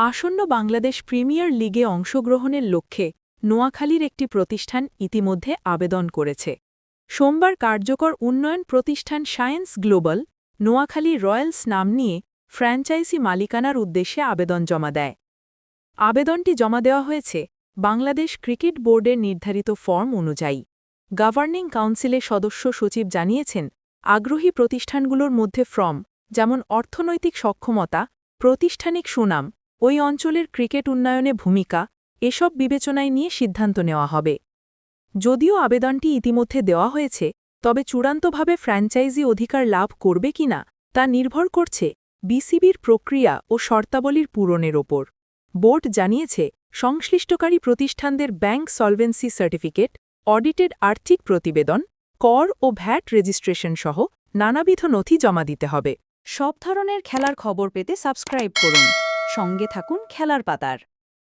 আসন্ন বাংলাদেশ প্রিমিয়ার লিগে অংশগ্রহণের লক্ষ্যে নোয়াখালীর একটি প্রতিষ্ঠান ইতিমধ্যে আবেদন করেছে। সোমবার কার্যকর উন্নয়ন প্রতিষ্ঠান সায়েন্স গ্লোবাল নোয়াখালী রয়্যালস নাম নিয়ে ফ্র্যাঞ্চাইজি মালিকানার উদ্দেশ্যে আবেদন জমা দেয়। আবেদনটি জমা দেওয়া হয়েছে বাংলাদেশ ক্রিকেট বোর্ডের নির্ধারিত ফর্ম অনুযায়ী। গভর্নিং কাউন্সিলের সদস্য সচিব জানিয়েছেন, আগ্রহী প্রতিষ্ঠানগুলোর মধ্যে যেমন অর্থনৈতিক সক্ষমতা, প্রাতিষ্ঠানিক সুনাম, ওই অঞ্চলের ক্রিকেট উন্নয়নে ভূমিকা এসব বিবেচনায় নিয়ে সিদ্ধান্ত নেওয়া হবে। যদিও আবেদনটি ইতিমধ্যে দেওয়া হয়েছে, তবে চূড়ান্তভাবে ফ্র্যাঞ্চাইজি অধিকার লাভ করবে কিনা তা নির্ভর করছে বিসিবির প্রক্রিয়া ও শর্তাবলীর পূরণের ওপর। বোর্ড জানিয়েছে, সংশ্লিষ্টকারী প্রতিষ্ঠানদের ব্যাংক সলভেন্সি সার্টিফিকেট, অডিটেড আর্থিক প্রতিবেদন, কর ও ভ্যাট রেজিস্ট্রেশন সহ নানাবিধ নথি জমা দিতে হবে। সব ধরনের খেলার খবর পেতে সাবস্ক্রাইব করুন। সঙ্গে থাকুন খেলার পাতার।